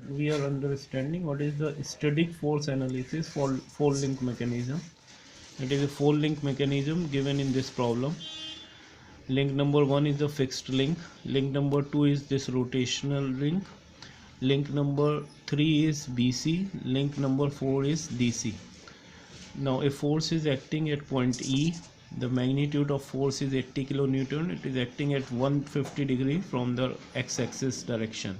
We are understanding what is the static force analysis for fold link mechanism. It is a fold link mechanism given in this problem. Link number 1 is the fixed link. Link number 2 is this rotational link. Link number 3 is BC. Link number 4 is DC. Now a force is acting at point E. The magnitude of force is 80 kilonewton. It is acting at 150 degree from the x-axis direction.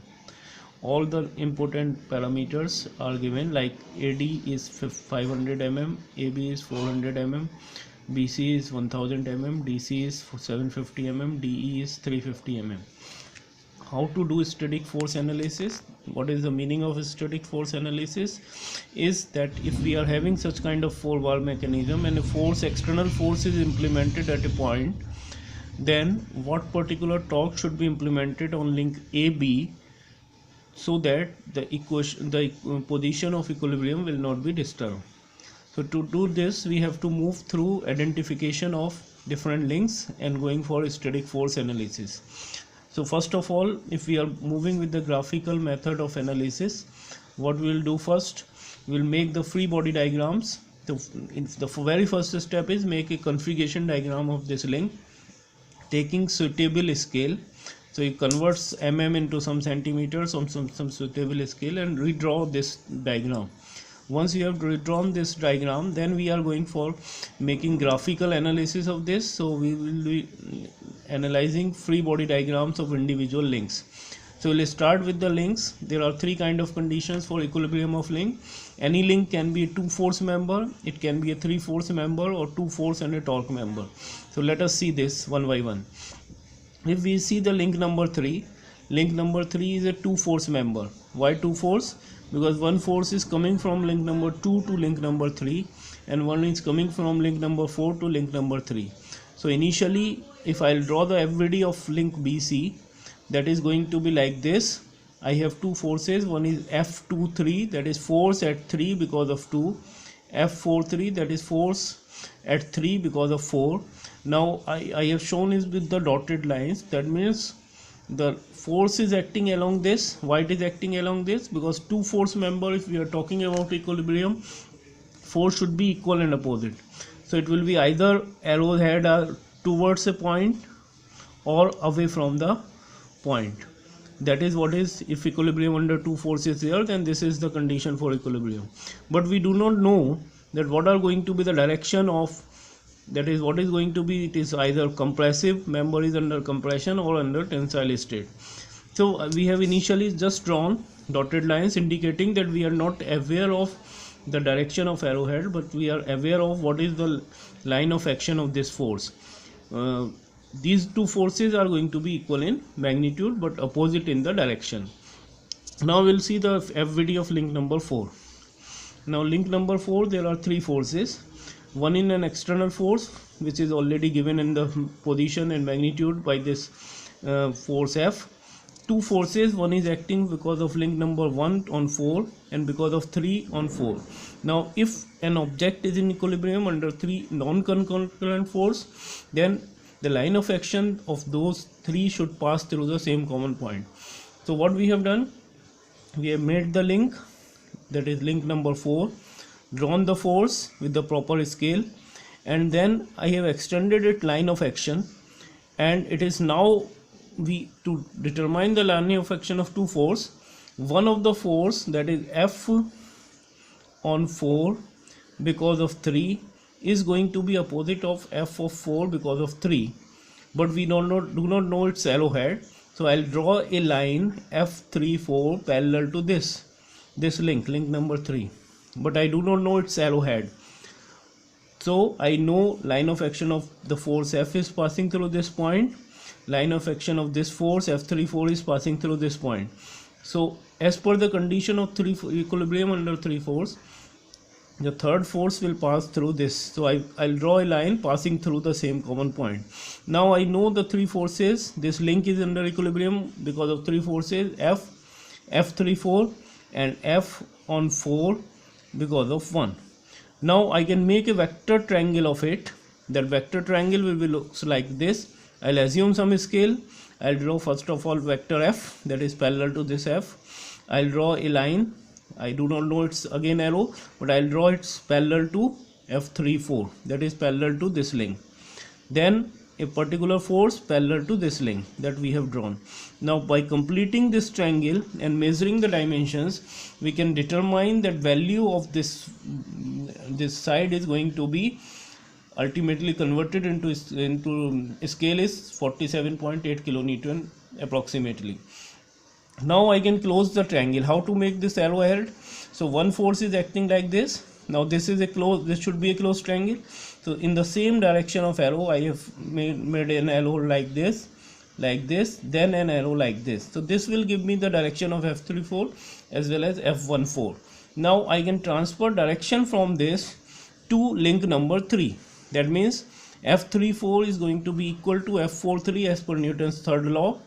All the important parameters are given, like AD is 500 mm, AB is 400 mm, BC is 1000 mm, DC is 750 mm, DE is 350 mm. How to do static force analysis? What is the meaning of static force analysis? Is that if we are having such kind of four wall mechanism and a force, external force is implemented at a point, then what particular torque should be implemented on link AB so that the position of equilibrium will not be disturbed. So to do this, we have to move through identification of different links and going for static force analysis. So first of all, if we are moving with the graphical method of analysis, what we will do first, we will make the free body diagrams. The very first step is make a configuration diagram of this link, taking suitable scale. So you convert mm into some centimeters on some suitable scale and redraw this diagram. Once you have redrawn this diagram, then we are going for making graphical analysis of this. So we will be analyzing free body diagrams of individual links. So we'll start with the links. There are three kind of conditions for equilibrium of link. Any link can be a two force member, it can be a three force member, or two force and a torque member. So let us see this one by one. If we see the link number 3 is a two force member. Why two force? Because one force is coming from link number 2 to link number 3 and one is coming from link number 4 to link number 3. So initially, if I'll draw the FVD of link BC, that is going to be like this. I have two forces. One is F23, that is force at 3 because of 2. F43, that is force at 3 because of 4. Now I have shown is with the dotted lines. That means the force is acting along this. Why it is acting along this? Because two force member, if we are talking about equilibrium, force should be equal and opposite. So it will be either arrowhead towards a point or away from the point. That is what is, if equilibrium under two forces there, then this is the condition for equilibrium. But we do not know that what are going to be the direction of, that is what is going to be, it is either compressive, member is under compression or under tensile state. So we have initially just drawn dotted lines indicating that we are not aware of the direction of arrowhead, but we are aware of what is the line of action of this force. These two forces are going to be equal in magnitude but opposite in the direction. Now we'll see the FVD of link number 4. Now link number 4, there are three forces. One in an external force, which is already given in the position and magnitude by this force F. Two forces, one is acting because of link number 1 on 4 and because of 3 on 4. Now if an object is in equilibrium under 3 non-concurrent force, then the line of action of those three should pass through the same common point. So what we have done, we have made the link, that is link number 4, drawn the force with the proper scale, and then I have extended it line of action, and it is now to determine the line of action of two force, one of the force, that is F on 4 because of 3, is going to be opposite of F of 4 because of 3, but we do not know its arrowhead. So I'll draw a line F34 parallel to this link number 3, but I do not know its arrowhead. So I know line of action of the force F is passing through this point, line of action of this force F34 is passing through this point. So as per the condition of equilibrium under 3 force, the third force will pass through this. So I'll draw a line passing through the same common point. Now I know the three forces. This link is under equilibrium because of three forces, F, F34 and F on 4 because of 1. Now I can make a vector triangle of it. That vector triangle will be looks like this. I'll assume some scale. I'll draw first of all vector F, that is parallel to this F, I'll draw a line. I do not know its again arrow, but I'll draw its parallel to F34, that is parallel to this link. Then a particular force parallel to this link that we have drawn. Now by completing this triangle and measuring the dimensions, we can determine that value of this side is going to be ultimately converted into scale is 47.8 kilonewton approximately. Now I can close the triangle. How to make this arrow held? So one force is acting like this. Now this should be a closed triangle. So in the same direction of arrow, I have made an arrow like this, then an arrow like this. So this will give me the direction of F34 as well as F14. Now I can transfer direction from this to link number 3. That means F34 is going to be equal to F43 as per Newton's third law.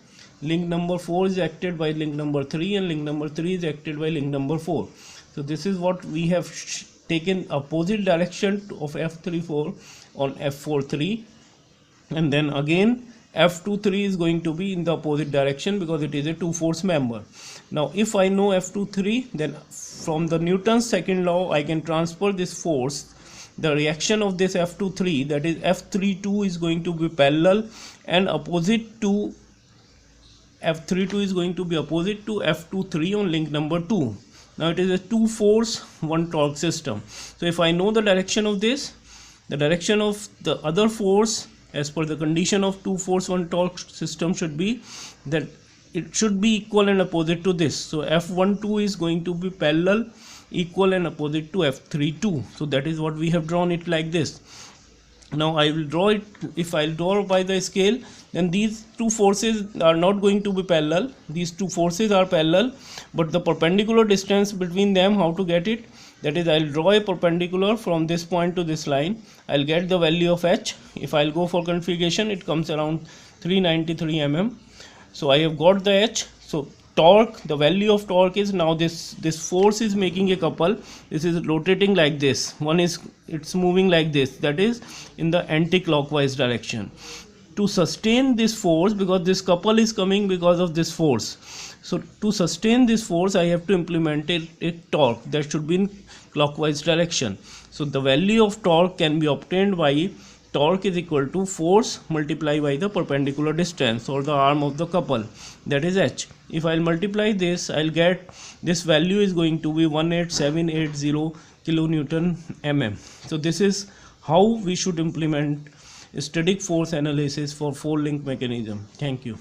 Link number 4 is acted by link number 3 and link number 3 is acted by link number 4. So this is what we have taken opposite direction of F34 on F43, and then again F23 is going to be in the opposite direction because it is a two force member. Now if I know F23, then from the Newton's second law I can transfer this force, the reaction of this F23, that is F32 is going to be parallel and opposite to F32 is going to be opposite to F23 on link number 2. Now it is a two force one torque system. So if I know the direction of this, the direction of the other force as per the condition of two force one torque system should be that it should be equal and opposite to this. So F12 is going to be parallel, equal and opposite to F32. So that is what we have drawn it like this. Now I will draw it. If I'll draw by the scale, then these two forces are not going to be parallel. These two forces are parallel, but the perpendicular distance between them, how to get it? That is, I'll draw a perpendicular from this point to this line. I'll get the value of h. If I'll go for configuration, it comes around 393 mm. So I have got the h. So torque, the value of torque is, now this force is making a couple. This is rotating like this. One is, it's moving like this, that is in the anti-clockwise direction. To sustain this force, because this couple is coming because of this force, so to sustain this force I have to implement a torque that should be in clockwise direction. So the value of torque can be obtained by torque is equal to force multiplied by the perpendicular distance or the arm of the couple, that is h. If I'll multiply this, I'll get this value is going to be 18780 kilonewton mm. So this is how we should implement static force analysis for four link mechanism. Thank you.